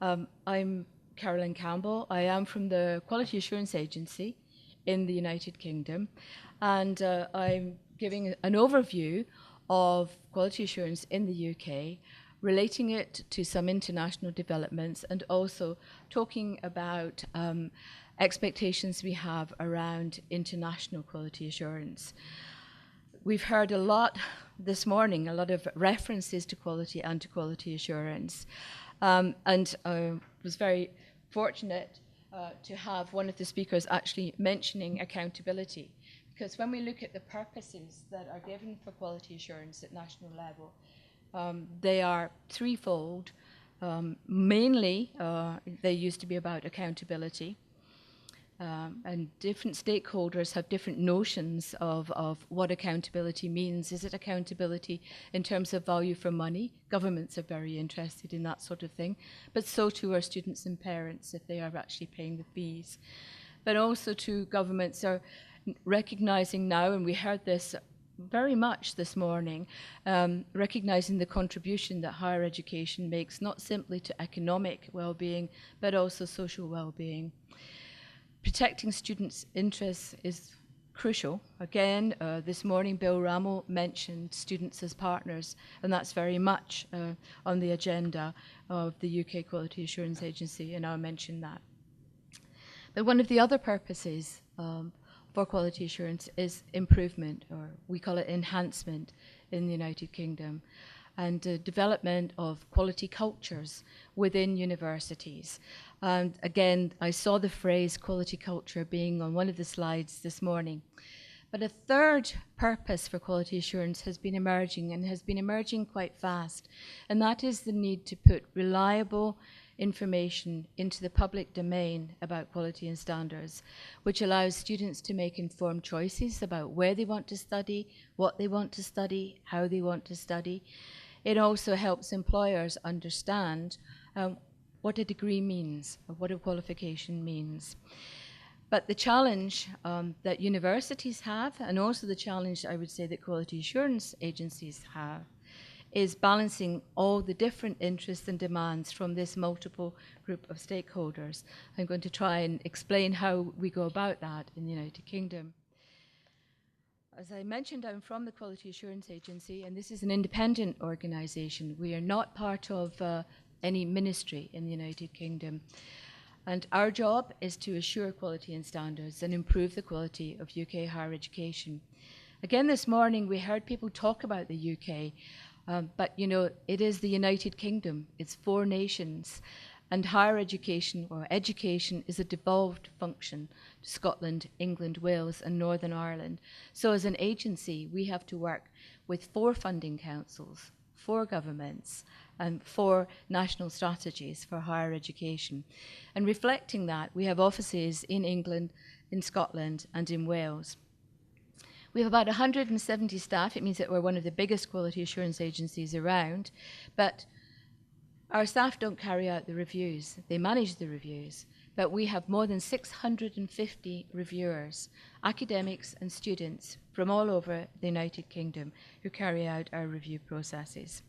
I'm Carolyn Campbell. I am from the Quality Assurance Agency in the United Kingdom, and I'm giving an overview of quality assurance in the UK, relating it to some international developments, and also talking about expectations we have around international quality assurance. We've heard a lot this morning, a lot of references to quality and to quality assurance. And I was very fortunate to have one of the speakers actually mentioning accountability. Because when we look at the purposes that are given for quality assurance at national level, they are threefold. Mainly, they used to be about accountability. And different stakeholders have different notions of what accountability means. Is it accountability in terms of value for money? Governments are very interested in that sort of thing, but so too are students and parents if they are actually paying the fees. But also too, governments are recognizing now, and we heard this very much this morning, recognizing the contribution that higher education makes, not simply to economic well-being, but also social well-being. Protecting students' interests is crucial. Again, this morning Bill Rammell mentioned students as partners, and that's very much on the agenda of the UK Quality Assurance Agency, and I'll mention that. But one of the other purposes for quality assurance is improvement, or we call it enhancement in the United Kingdom, and development of quality cultures within universities. And again, I saw the phrase quality culture being on one of the slides this morning. But a third purpose for quality assurance has been emerging, and has been emerging quite fast, and that is the need to put reliable information into the public domain about quality and standards, which allows students to make informed choices about where they want to study, what they want to study, how they want to study. It also helps employers understand what a degree means, or what a qualification means. But the challenge that universities have, and also the challenge I would say that quality assurance agencies have, is balancing all the different interests and demands from this multiple group of stakeholders. I'm going to try and explain how we go about that in the United Kingdom. As I mentioned, I'm from the Quality Assurance Agency, and this is an independent organisation. We are not part of any ministry in the United Kingdom. And our job is to assure quality and standards and improve the quality of UK higher education. Again, this morning we heard people talk about the UK, but you know, it is the United Kingdom. It's 4 nations. And higher education, or education, is a devolved function to Scotland, England, Wales, and Northern Ireland. So as an agency, we have to work with 4 funding councils, 4 governments, and 4 national strategies for higher education. And reflecting that, we have offices in England, in Scotland, and in Wales. We have about 170 staff. It means that we're one of the biggest quality assurance agencies around, but our staff don't carry out the reviews. They manage the reviews, but we have more than 650 reviewers, academics and students from all over the United Kingdom who carry out our review processes.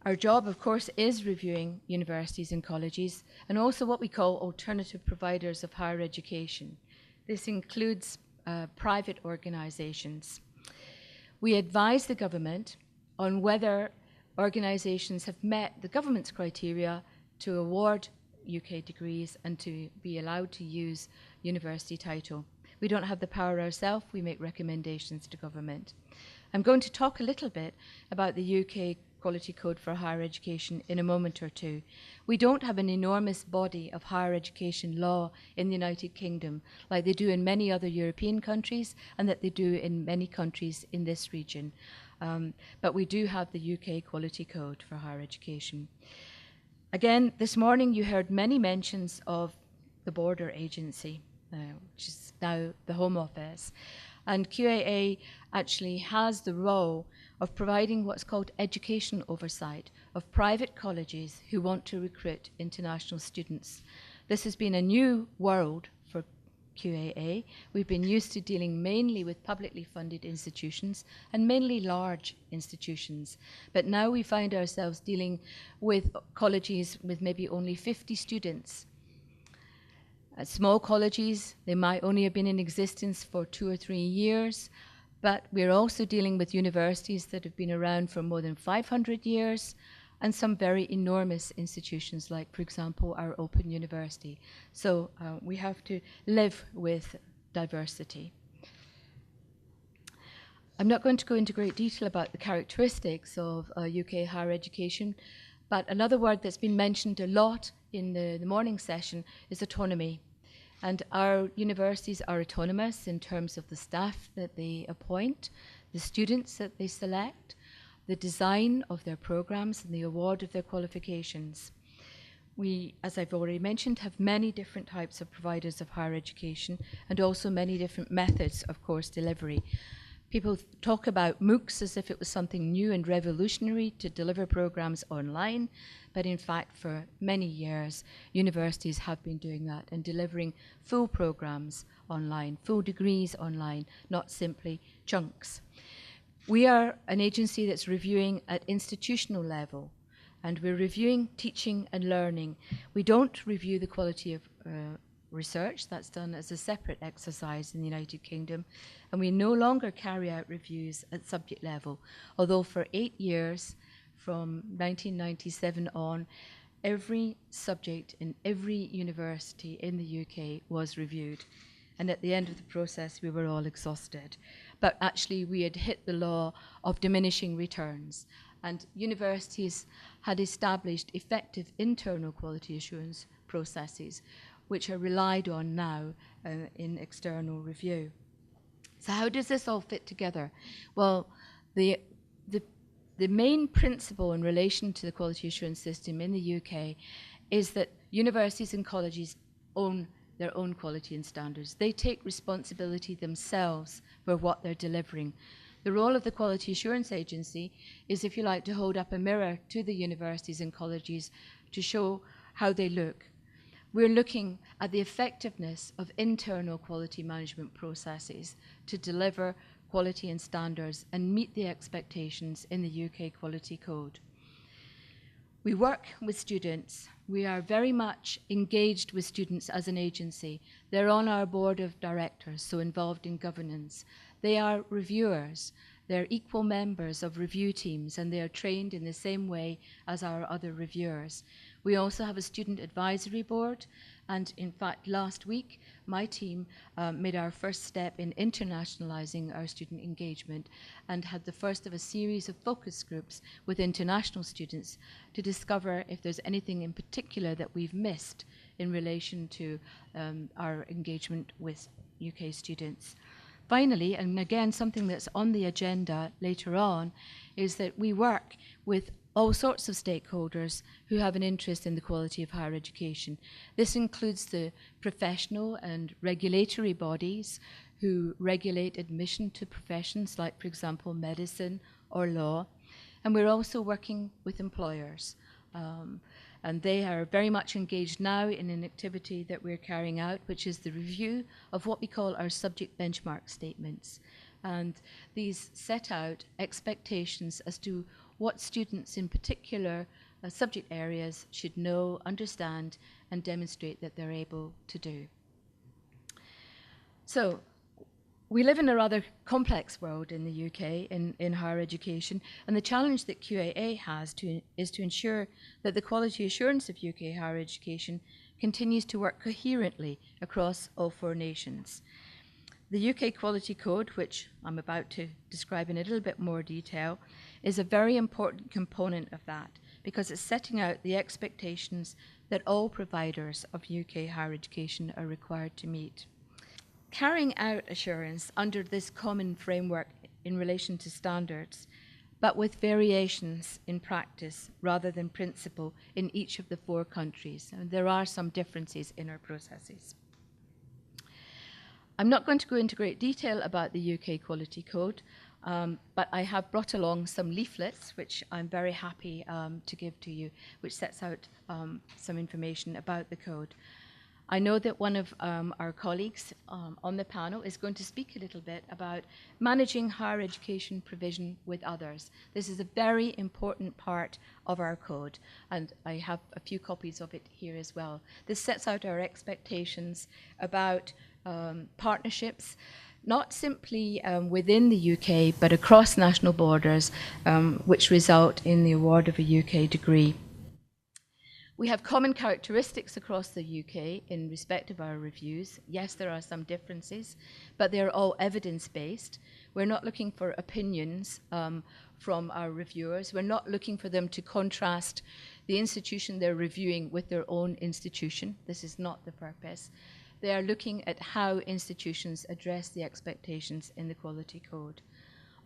Our job, of course, is reviewing universities and colleges, and also what we call alternative providers of higher education. This includes private organisations. We advise the government on whether organisations have met the government's criteria to award UK degrees and to be allowed to use university title. We don't have the power ourselves, we make recommendations to government. I'm going to talk a little bit about the UK Quality Code for Higher Education in a moment or two. We don't have an enormous body of higher education law in the United Kingdom like they do in many other European countries and that they do in many countries in this region. But we do have the UK Quality Code for Higher Education. Again, this morning you heard many mentions of the border agency, which is now the Home Office. And QAA actually has the role of providing what's called education oversight of private colleges who want to recruit international students. This has been a new world for QAA. We've been used to dealing mainly with publicly funded institutions and mainly large institutions. But now we find ourselves dealing with colleges with maybe only 50 students. At small colleges, they might only have been in existence for 2 or 3 years, but we're also dealing with universities that have been around for more than 500 years, and some very enormous institutions like, for example, our Open University. So we have to live with diversity. I'm not going to go into great detail about the characteristics of UK higher education, but another word that's been mentioned a lot in the morning session is autonomy. And our universities are autonomous in terms of the staff that they appoint, the students that they select, the design of their programs and the award of their qualifications. We, as I've already mentioned, have many different types of providers of higher education and also many different methods of course delivery. People talk about MOOCs as if it was something new and revolutionary to deliver programs online, but in fact for many years universities have been doing that and delivering full programs online, full degrees online, not simply chunks. We are an agency that's reviewing at institutional level, and we're reviewing teaching and learning. We don't review the quality of research. That's done as a separate exercise in the United Kingdom, and we no longer carry out reviews at subject level, although for 8 years, from 1997 on, every subject in every university in the UK was reviewed, and at the end of the process we were all exhausted. But actually we had hit the law of diminishing returns, and universities had established effective internal quality assurance processes which are relied on now in external review. So how does this all fit together? Well, the main principle in relation to the quality assurance system in the UK is that universities and colleges own their own quality and standards. They take responsibility themselves for what they're delivering. The role of the Quality Assurance Agency is, if you like, to hold up a mirror to the universities and colleges to show how they look. We're looking at the effectiveness of internal quality management processes to deliver quality and standards and meet the expectations in the UK Quality Code. We work with students. We are very much engaged with students as an agency. They're on our board of directors, so involved in governance. They are reviewers. They're equal members of review teams, and they are trained in the same way as our other reviewers. We also have a student advisory board, and in fact last week my team made our first step in internationalizing our student engagement and had the first of a series of focus groups with international students to discover if there's anything in particular that we've missed in relation to our engagement with UK students. Finally, and again something that's on the agenda later on, is that we work with all sorts of stakeholders who have an interest in the quality of higher education. This includes the professional and regulatory bodies who regulate admission to professions like, for example, medicine or law. And we're also working with employers. And they are very much engaged now in an activity that we're carrying out, which is the review of what we call our subject benchmark statements. And these set out expectations as to what students in particular subject areas should know, understand, and demonstrate that they're able to do. So, we live in a rather complex world in the UK in higher education, and the challenge that QAA has is to ensure that the quality assurance of UK higher education continues to work coherently across all 4 nations. The UK Quality Code, which I'm about to describe in a little bit more detail, is a very important component of that because it's setting out the expectations that all providers of UK higher education are required to meet. Carrying out assurance under this common framework in relation to standards, but with variations in practice rather than principle in each of the 4 countries. And there are some differences in our processes. I'm not going to go into great detail about the UK Quality Code, but I have brought along some leaflets, which I'm very happy to give to you, which sets out some information about the code. I know that one of our colleagues on the panel is going to speak a little bit about managing higher education provision with others. This is a very important part of our code, and I have a few copies of it here as well. This sets out our expectations about partnerships, not simply within the UK, but across national borders, which result in the award of a UK degree. We have common characteristics across the UK in respect of our reviews. Yes, there are some differences, but they're all evidence-based. We're not looking for opinions from our reviewers. We're not looking for them to contrast the institution they're reviewing with their own institution. This is not the purpose. They are looking at how institutions address the expectations in the Quality Code.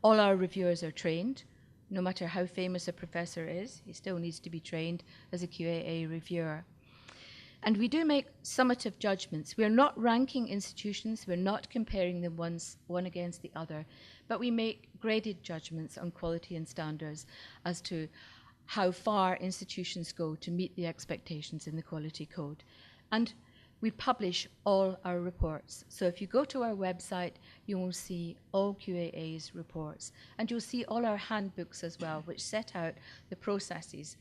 All our reviewers are trained. No matter how famous a professor is, he still needs to be trained as a QAA reviewer. And we do make summative judgments. We're not ranking institutions, we're not comparing them one against the other, but we make graded judgments on quality and standards as to how far institutions go to meet the expectations in the Quality Code. And we publish all our reports. So if you go to our website, you will see all QAA's reports. And you'll see all our handbooks as well, which set out the processes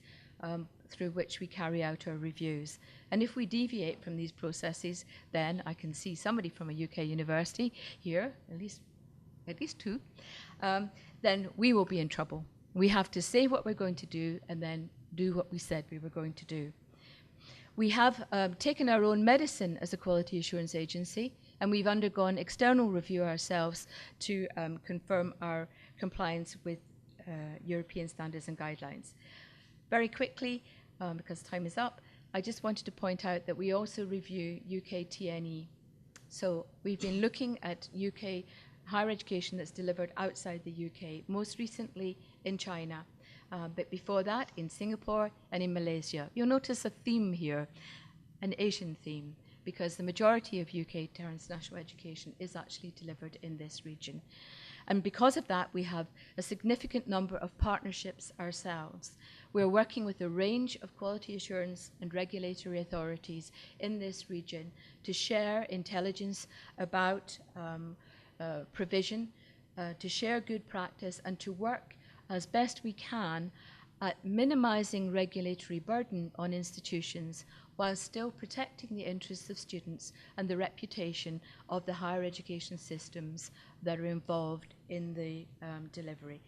through which we carry out our reviews. And if we deviate from these processes, then I can see somebody from a UK university here, at least two, then we will be in trouble. We have to say what we're going to do and then do what we said we were going to do. We have taken our own medicine as a quality assurance agency, and we've undergone external review ourselves to confirm our compliance with European standards and guidelines. Very quickly, because time is up, I just wanted to point out that we also review UK TNE. So we've been looking at UK higher education that's delivered outside the UK, most recently in China. But before that, in Singapore and in Malaysia. You'll notice a theme here, an Asian theme, because the majority of UK transnational education is actually delivered in this region. And because of that, we have a significant number of partnerships ourselves. We're working with a range of quality assurance and regulatory authorities in this region to share intelligence about provision, to share good practice, and to work as best we can at minimizing regulatory burden on institutions while still protecting the interests of students and the reputation of the higher education systems that are involved in the delivery.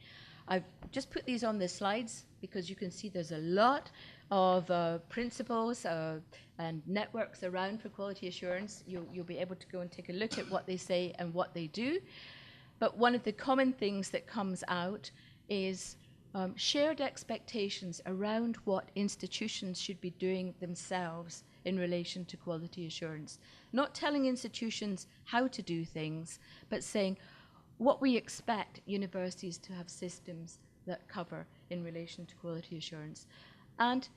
I've just put these on the slides because you can see there's a lot of principles and networks around for quality assurance. You'll be able to go and take a look at what they say and what they do. But one of the common things that comes out is shared expectations around what institutions should be doing themselves in relation to quality assurance. Not telling institutions how to do things, but saying what we expect universities to have systems that cover in relation to quality assurance. And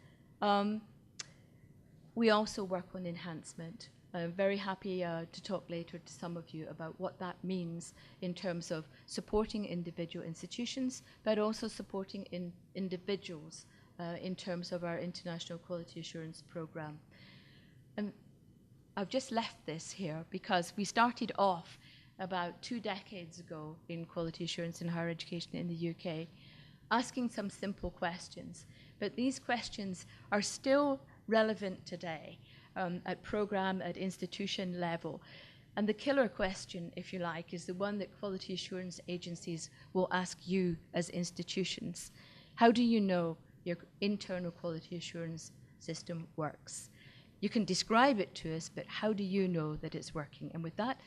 we also work on enhancement. I'm very happy to talk later to some of you about what that means in terms of supporting individual institutions, but also supporting individuals in terms of our International Quality Assurance Programme. And I've just left this here because we started off about 2 decades ago in quality assurance in higher education in the UK, asking some simple questions. But these questions are still relevant today. At program, at institution level. And the killer question, if you like, is the one that quality assurance agencies will ask you as institutions. How do you know your internal quality assurance system works? You can describe it to us, but how do you know that it's working? And with that,